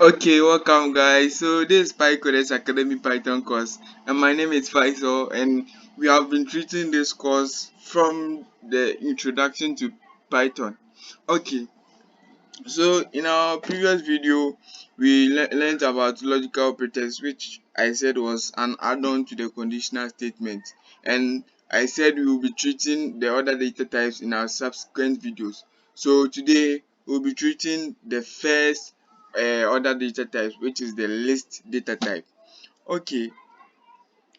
Okay, welcome guys. So this is Pycoders Academy Python course, and my name is Faisal, and we have been treating this course from the introduction to Python. Okay, so in our previous video, we learned about logical operators, which I said was an add-on to the conditional statement, and I said we will be treating the other data types in our subsequent videos. So today we'll be treating the first other data types, which is the list data type. Okay,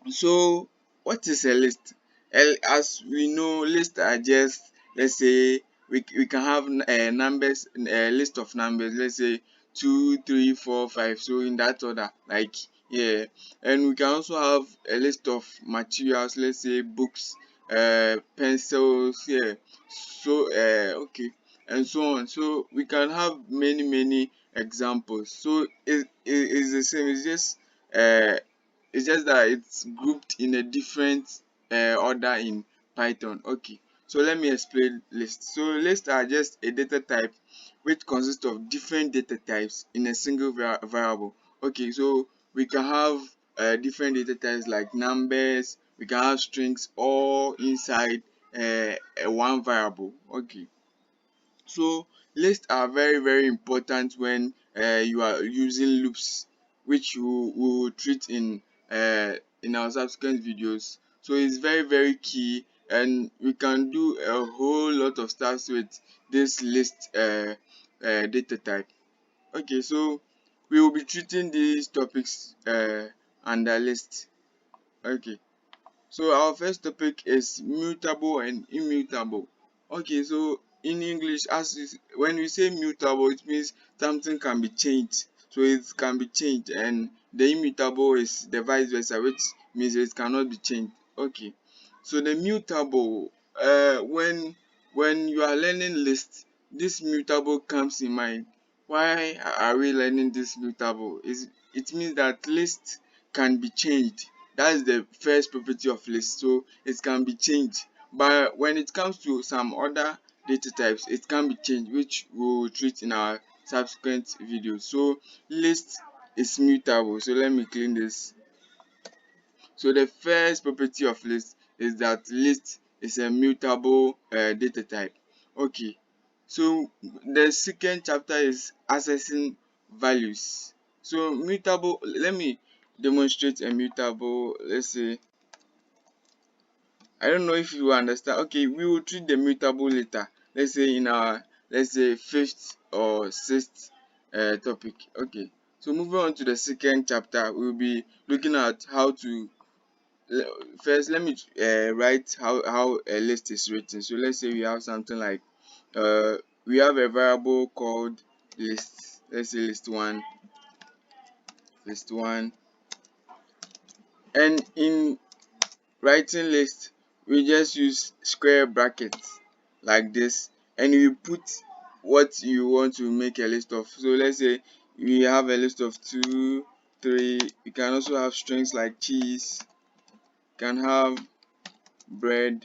so what is a list? As we know, lists are just, let's say, we can have numbers, a list of numbers, let's say 2, 3, 4, 5, so in that order, like, yeah. And we can also have a list of materials, let's say books, pencils, yeah. So okay, and so on. So we can have many examples. So it's the same. Uh it's just that it's grouped in a different order in Python. Okay, so let me explain lists. So lists are just a data type which consists of different data types in a single variable. Okay, so we can have different data types like numbers, we can have strings all inside one variable. Okay, so lists are very important when you are using loops, which we will treat in our subsequent videos. So it's very key, and we can do a whole lot of stuff with this list data type. Okay, so we will be treating these topics under list. Okay, so our first topic is mutable and immutable. Okay, so in English, when we say mutable, it means something can be changed. So it can be changed, and the immutable is the vice versa, which means it cannot be changed. Okay, so the mutable, when you are learning list, this mutable comes in mind. Why are we learning this mutable? Is it means that list can be changed. That's the first property of list, so it can be changed. But when it comes to some other data types, it can be changed, which we will treat in our subsequent videos. So list is mutable. So let me clean this. So the first property of list is that list is a mutable data type. Okay, so the second chapter is accessing values. So mutable, let me demonstrate a mutable. Let's say, I don't know if you understand. Okay, we will treat the mutable later. Let's say in our, let's say, fifth or sixth topic. Okay, so moving on to the second chapter, we'll be looking at how to first. Let me write how a list is written. So let's say we have something like uh we have a variable called list. Let's say list one, and in writing list, we just use square brackets like this, and you put what you want to make a list of. So let's say we have a list of 2, 3. You can also have strings like cheese, you can have bread.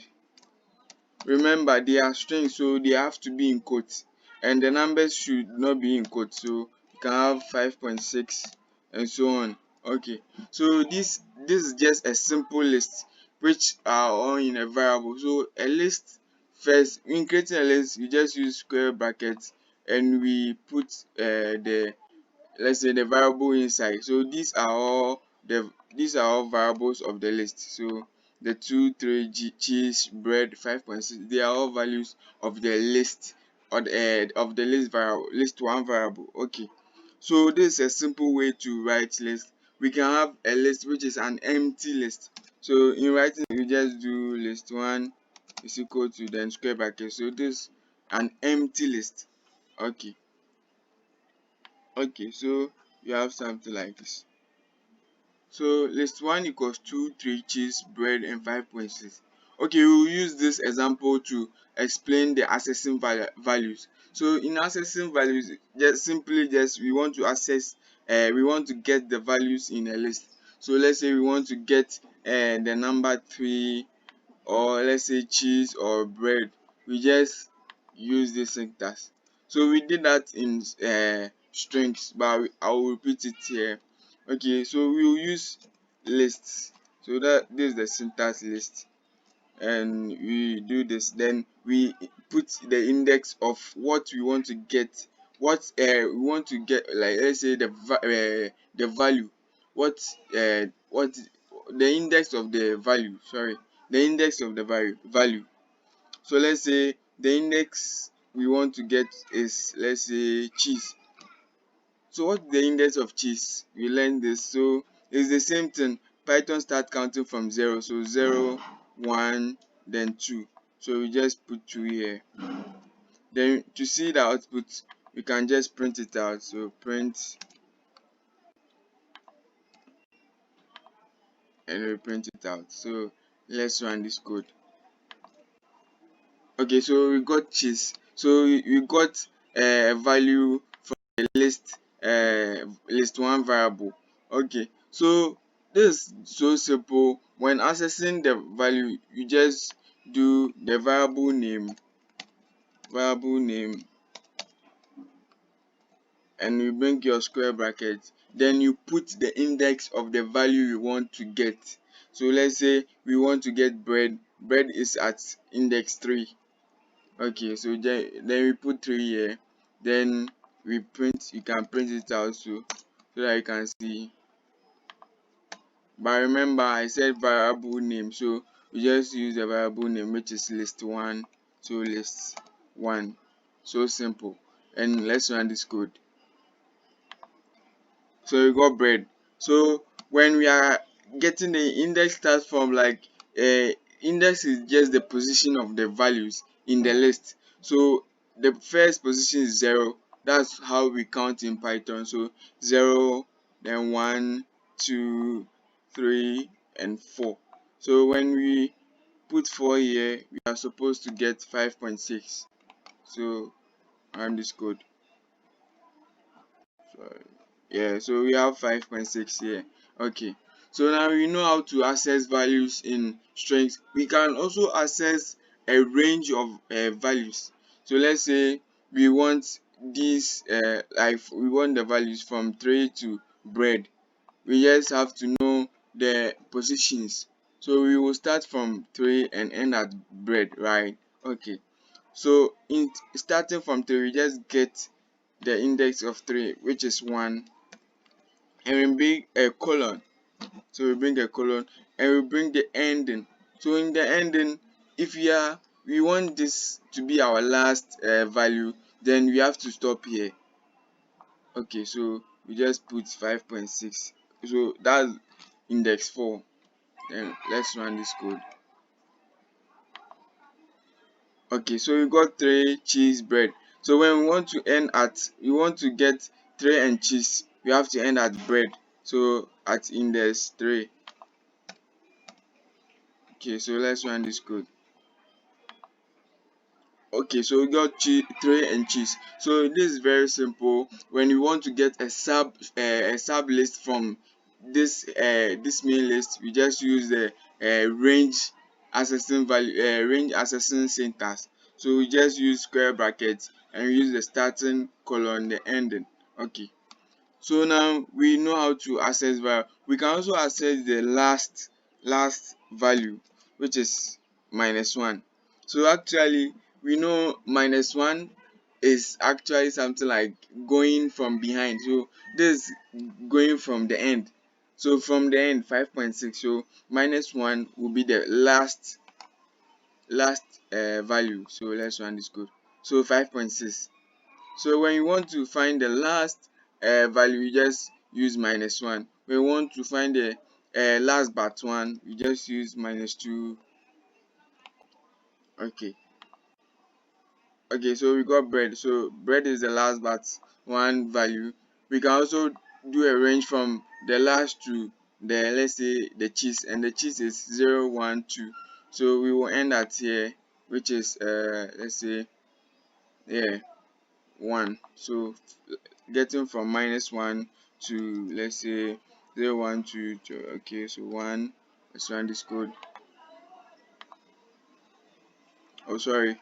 Remember, they are strings, so they have to be in quotes, and the numbers should not be in quotes. So you can have 5.6 and so on. Okay, so this is just a simple list which are all in a variable. So a list, first in creating a list, we just use square brackets, and we put the, let's say, the variable inside. So these are all variables of the list. So the 2, 3, cheese, bread, 5.6, they are all values of the list, or of the list variable, list one variable. Okay, so this is a simple way to write list. We can have a list which is an empty list. So in writing, we just do list one is equal to then square bracket. So this an empty list. Okay, so you have something like this. So list one equals 2, 3, cheese, bread, and 5.6. Okay, we will use this example to explain the accessing values. So in accessing values, just we want to access, we want to get the values in a list. So let's say we want to get the number 3, or let's say cheese or bread. We just use this syntax. So we did that in strings, but I will repeat it here. Okay, so we will use lists. So that this is the syntax list, and we do this. Then we put the index of what we want to get, what we want to get, like let's say the value, what the index of the value, sorry, the index of the value. So let's say the index we want to get is, let's say, cheese. So what's the index of cheese? We learned this. So it's the same thing. Python start counting from 0. So 0, 1, then 2. So we just put 2 here. Then to see the output, we can just print it out. So print, and we print it out. So let's run this code. Okay, so we got cheese. So we got a value from the list one variable. Okay, so this is so simple. When accessing the value, you just do the variable name, and you bring your square bracket. Then you put the index of the value you want to get. So let's say we want to get bread. Bread is at index 3. Okay, so then we put 3 here. Then we print, you can print it out so that you can see. But remember, I said variable name, so we just use the variable name, which is list1. So list1. So simple. And let's run this code. So we got bread. So when we are getting the index, starts from like index is just the position of the values in the list. So the first position is 0. That's how we count in Python. So 0, then 1, 2, 3, and 4. So when we put 4 here, we are supposed to get 5.6. So run this code. Sorry. Yeah, so we have 5.6 here. Okay, so now we know how to access values in strings. We can also access a range of values. So let's say we want these like we want the values from 3 to bread. We just have to know the positions. So we will start from 3 and end at bread, right? Okay, so in starting from 3, we just get the index of 3, which is 1, and we bring a colon. So we bring a colon, and we bring the ending. So in the ending, if we want this to be our last value, then we have to stop here. Okay, so we just put 5.6. So that's index 4. Then let's run this code. Okay, so we got 3 cheese bread. So when we want to get 3 and cheese, we have to end at bread. So at index 3. Okay, so let's run this code. Okay, so we got 3 and cheese. So this is very simple. When you want to get a sub list from this main list, we just use the range accessing syntax. So we just use square brackets, and we use the starting colon, the ending. Okay, so now we know how to access value. We can also access the last value, which is -1. So actually we know -1 is actually something like going from behind. So this is going from the end. So from the end, 5.6. So -1 will be the last value. So let's run this code. So 5.6. So when you want to find the last value, you just use -1. When you want to find the last but 1, you just use -2. Okay, so we got bread. So bread is the last but 1 value. We can also do a range from the last to the, let's say, the cheese, and the cheese is 0, 1, 2. So we will end at here, which is let's say, yeah, 1. So getting from -1 to, let's say, 0, 1, 2, okay, so 1. Let's run this code. Oh, sorry,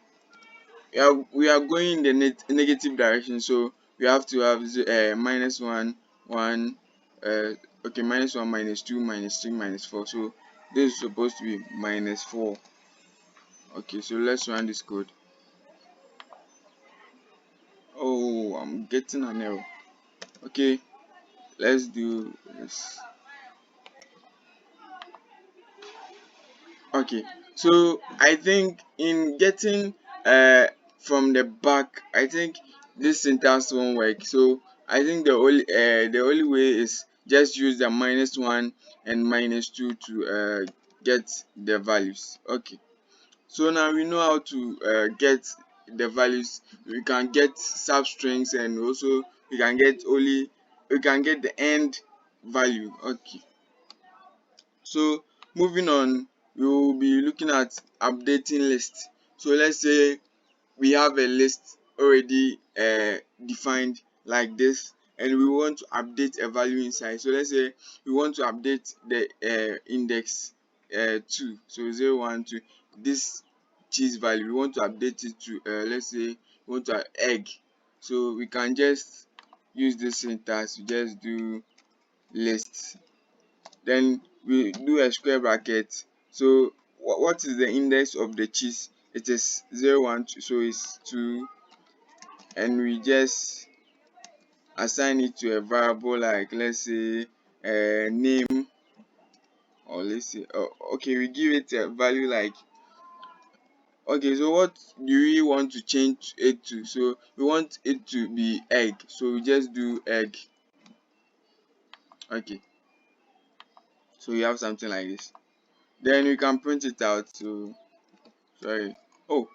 yeah, we are going in the negative direction. So we have to have minus 1 1 okay, minus 1 minus 2 minus 3 minus 4. So this is supposed to be minus 4. Okay, so let's run this code. Oh, I'm getting an error. Okay, let's do this. Okay, so I think in getting from the back, I think this syntax won't work. So I think the only way is just use the minus 1 and minus 2 to get the values. Okay, so now we know how to get the values. We can get substrings, and also we can get the end value. Okay, so moving on, we will be looking at updating list. So let's say we have a list already defined like this, and we want to update a value inside. So let's say we want to update the index 2, so 0 1 2, this cheese value we want to update it to let's say we want to egg. So we can just use this syntax. We just do list, then we do a square bracket. So what is the index of the cheese? It is 0 1 2, so it's 2, and we just assign it to a variable like, let's say name, or let's say okay, we give it a value like, okay, so what do we want to change it to? So we want it to be egg, so we just do egg. Okay, so we have something like this, then we can print it out. So sorry, oh,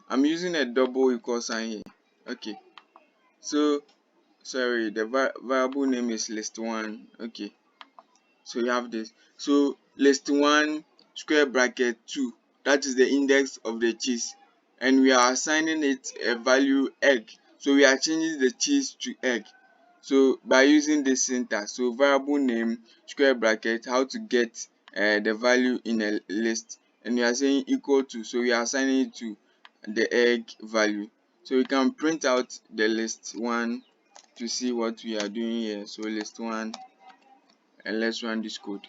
I'm using a double equal sign here. Okay, so sorry, the variable name is list1. Okay, so you have this. So list1 square bracket 2, that is the index of the cheese, and we are assigning it a value egg. So we are changing the cheese to egg. So by using this syntax, so variable name square bracket, how to get the value in a list, and we are saying equal to, so we are assigning it to the egg value. So we can print out the list 1 to see what we are doing here. So list 1, and let's run this code.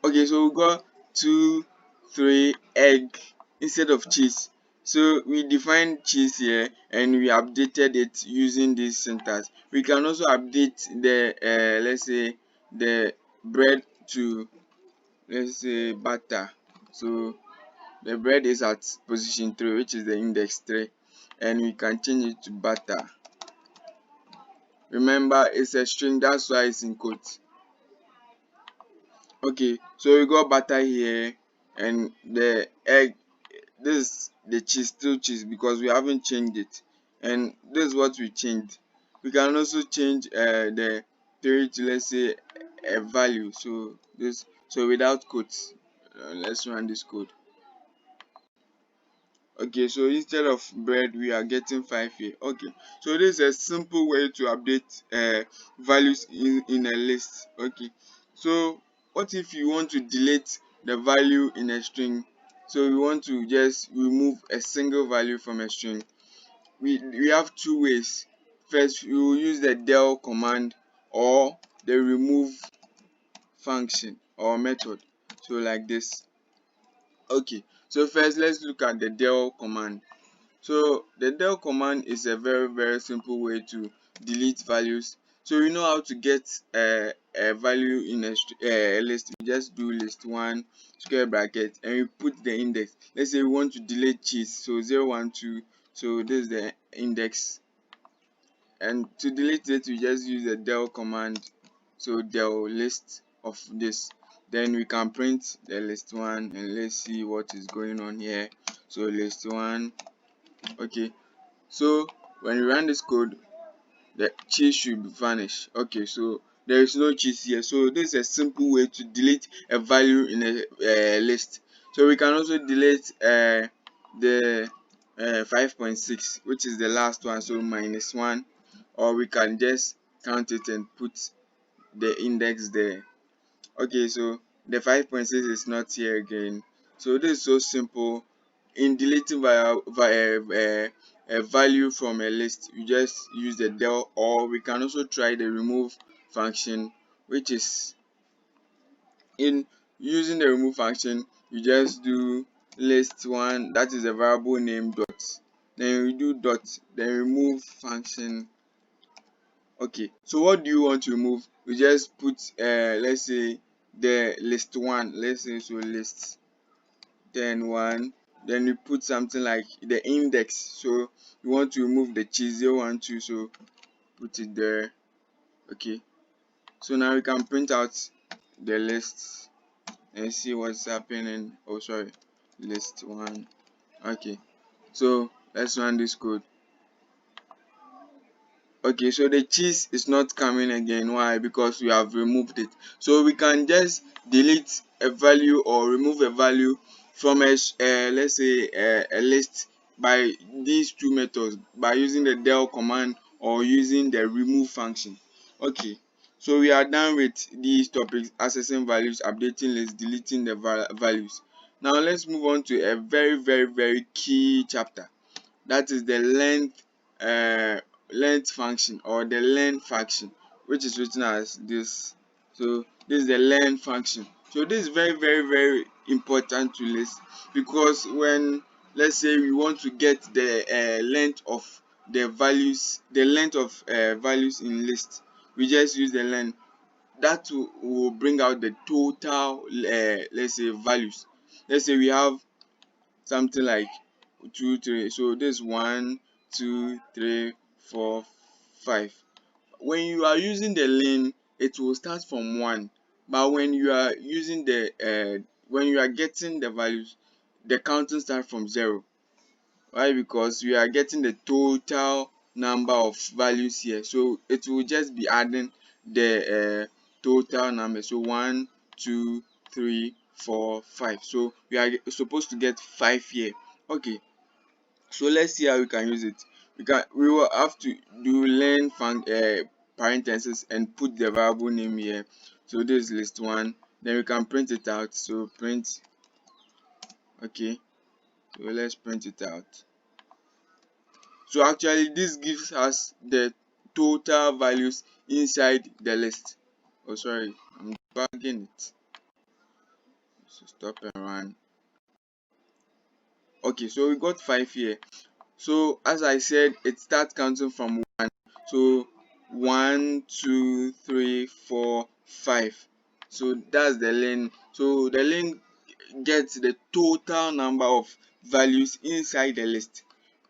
Okay, so we got 2 3 egg instead of cheese. So we defined cheese here, and we updated it using this syntax. We can also update the let's say the bread to, let's say, butter. So the bread is at position 3, which is the index 3, and we can change it to butter. Remember, it's a string, that's why it's in quotes. Okay, so we got butter here, and the egg, this is the cheese, still cheese, because we haven't changed it, and this is what we changed. We can also change the 3 to, let's say, a value. So this, so without quotes, let's run this code. Okay, so instead of bread we are getting 5 here. Okay, so this is a simple way to update values in a list. Okay, so what if you want to delete the value in a string? So we want to just remove a single value from a string. We have two ways. First, we will use the del command or the remove function or method, so like this. Okay, so first let's look at the del command. So the del command is a very simple way to delete values. So you know how to get a value in a list. We just do list1 square bracket, and we put the index. Let's say we want to delete cheese, so 0 1 2, so this is the index, and to delete it we just use the del command. So del list of this, then we can print the list1, and let's see what is going on here. So list1. Okay, so when you run this code, the cheese should vanish. Okay, so there is no cheese here. So this is a simple way to delete a value in a list. So we can also delete the 5.6, which is the last one, so -1, or we can just count it and put the index there. Okay, so the 5.6 is not here again. So this is so simple in deleting a value from a list, you just use the del, or we can also try the remove function, which is in using the remove function, you just do list one, that is a variable name dot, then you do dot, then remove function. Okay, so what do you want to remove? You just put let's say the list one, let's say, so list then one, then you put something like the index, so you want to remove the cheese 0 1 2, so put it there. Okay, so now we can print out the list and see what's happening. Oh sorry, list one. Okay, so let's run this code. Okay, so the cheese is not coming again. Why? Because we have removed it. So we can just delete a value or remove a value from a let's say a list by these two methods, by using the del command or using the remove function. Okay, so we are done with these topics: accessing values, updating lists, deleting the values. Now let's move on to a very key chapter, that is the length function or the len function, which is written as this. So this is the len function. So this is very important to list, because when, let's say, we want to get the length of the values, the length of values in list, we just use the len. That will bring out the total let's say values. Let's say we have something like 2 3, so this 1 2 3 4 5. When you are using the len, it will start from 1, but when you are using the when you are getting the values, the counting start from 0. Why? Because we are getting the total number of values here, so it will just be adding the total number. So 1 2 3 4 5, so we are supposed to get 5 here. Okay, so let's see how we can use it. We will have to do len parentheses and put the variable name here. So this is list one, then we can print it out. So print. Okay, so let's print it out. So actually this gives us the total values inside the list. Oh sorry, I'm debugging it, so stop and run. Okay, so we got 5 here. So as I said, it starts counting from 1. So 1 2 3 4 5. So that's the len. So the len gets the total number of values inside the list.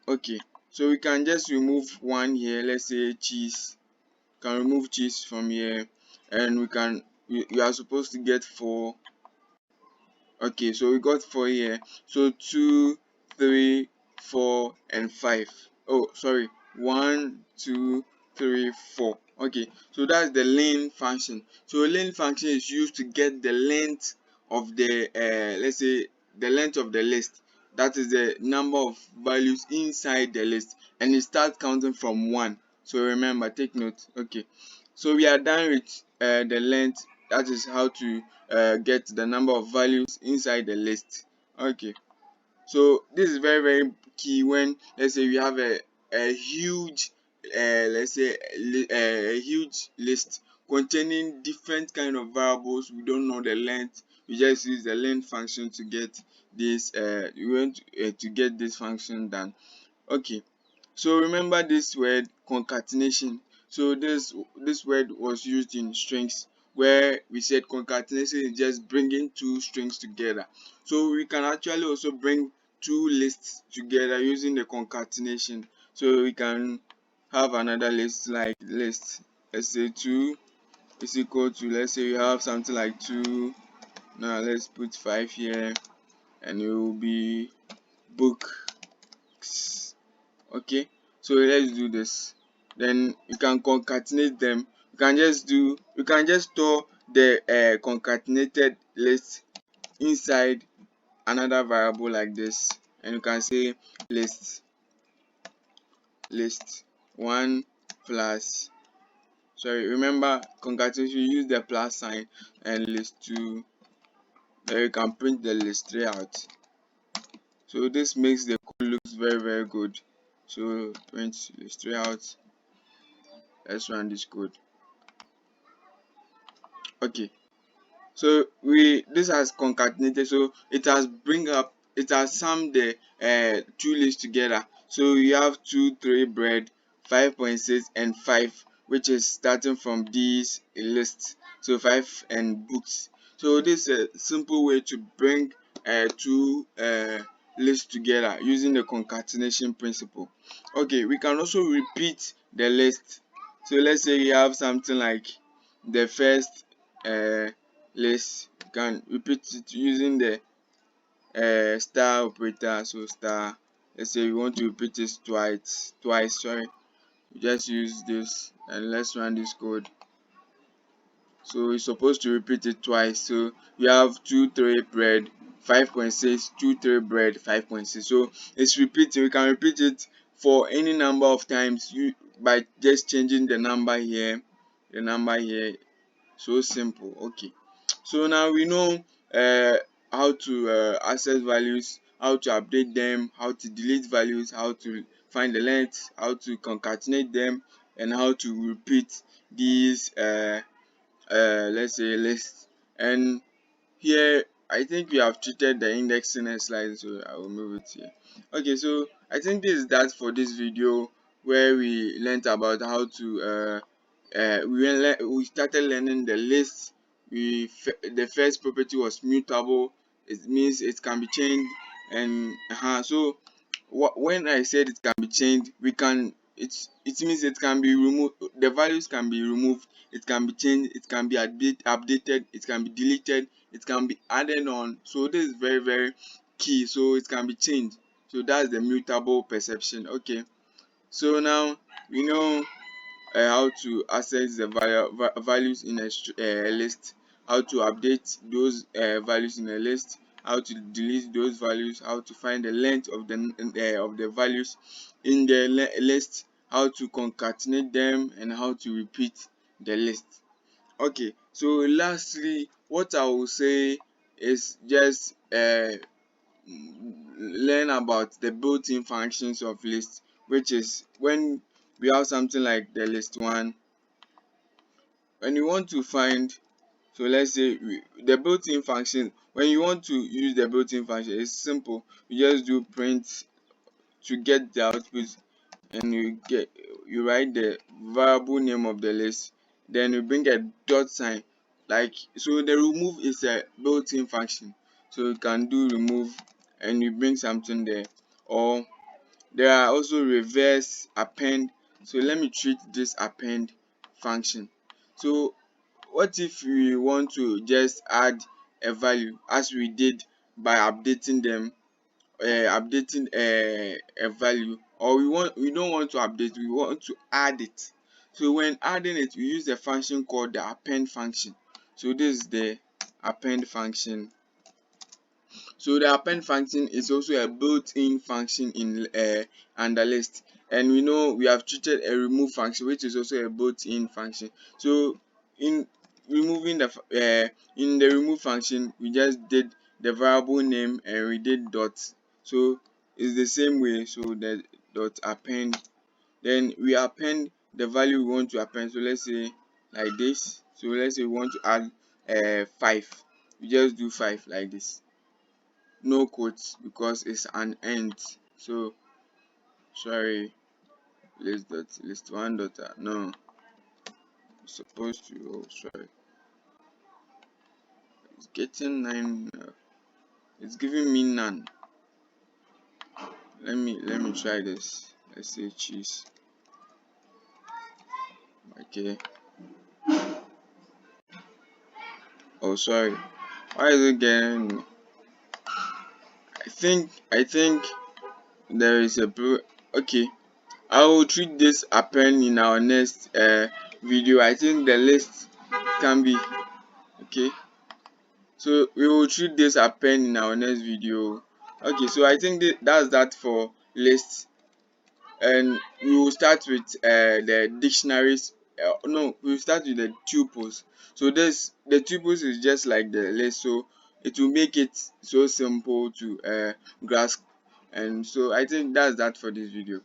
Okay, so we can just remove one here. Let's say cheese. Can remove cheese from here, and we are supposed to get 4. Okay, so we got 4 here. So 2 3 4 and 5. Oh sorry, 1 2 3 4. Okay, so that's the len function. So len function is used to get the length of the let's say the length of the list, that is the number of values inside the list, and it starts counting from 1. So remember, take note. Okay, so we are done with the length. That is how to get the number of values inside the list. Okay, so this is very key when, let's say, we have a huge let's say a huge list containing different kind of variables. We don't know the length, we just use the len function to get this we want to get this function done. Okay, so remember this word concatenation. So this word was used in strings, where we said concatenation is just bringing two strings together. So we can actually also bring two lists together using the concatenation. So we can have another list, like list, let's say 2 is equal to, let's say we have something like 2. Now let's put 5 here, and it will be books. Okay, so let's do this. Then you can concatenate them. You can just store the concatenated list inside another variable like this, and you can say list 1 plus, sorry, remember concatenation, use the plus sign, and list 2. Then you can print the list 3 out. So this makes the code looks very good. So print list 3 out. Let's run this code. Okay, so this has concatenated, so it has summed the two lists together. So you have 2 3 bread, 5.6 and 5, which is starting from these lists. So 5 and books. So this is a simple way to bring two lists together using the concatenation principle. Okay, we can also repeat the list. So let's say you have something like the first list, you can repeat it using the star operator. So star, let's say you want to repeat this twice, sorry, you just use this, and let's run this code. So you're supposed to repeat it twice. So you have 2 3 bread, 5.6, 2 3 bread, 5.6. So it's repeating. We can repeat it for any number of times by just changing the number here, so simple. Okay, so now we know how to access values, how to update them, how to delete values, how to find the length, how to concatenate them, and how to repeat these let's say lists. And here I think we have treated the indexing slide, so I will move it here. Okay, so I think this is that for this video, where we learned about how to we started learning the list. The first property was mutable. It means it can be changed. And so when I said it can be changed, we can it means it can be removed. The values can be removed, it can be changed, it can be updated, it can be deleted, it can be added on. So this is very very key. So it can be changed. So that's the mutable perception. Okay, so now we know how to access the values in a list, how to update those values in a list, how to delete those values, how to find the length of the values in the list, how to concatenate them, and how to repeat the list. Okay, so lastly, what I will say is just learn about the built-in functions of list, which is when we have something like the list one. When you want to find, so let's say the built-in function, when you want to use the built-in function, it's simple. You just do print to get the output, and you write the variable name of the list, then you bring a dot sign. Like, so the remove is a built-in function, so you can do remove and you bring something there. Or there are also reverse append. So let me treat this append function. So what if we want to just add a value, as we did by updating them, updating a value, or we don't want to update, we want to add it. So when adding it, we use a function called the append function. So this is the append function. So the append function is also a built-in function in under list, and we know we have treated a remove function, which is also a built-in function. So in removing in the remove function, we just did the variable name and we did dot. So it's the same way. So the dot append, then we append the value we want to append. So let's say like this. So let's say we want to add 5. We just do 5 like this, no quotes, because it's an end. So sorry, list one dot no, it's supposed to, oh sorry, it's getting 9, it's giving me none. Let me try this. Let's say cheese. Okay, oh sorry, why is it getting, I think there is a okay, I will treat this append in our next video. I think the list can be okay. So we will treat this append in our next video. Okay, so I think that's that for lists, and we will start with the dictionaries. No, we will start with the tuples. So the tuples is just like the list, so it will make it so simple to grasp. And so I think that's that for this video.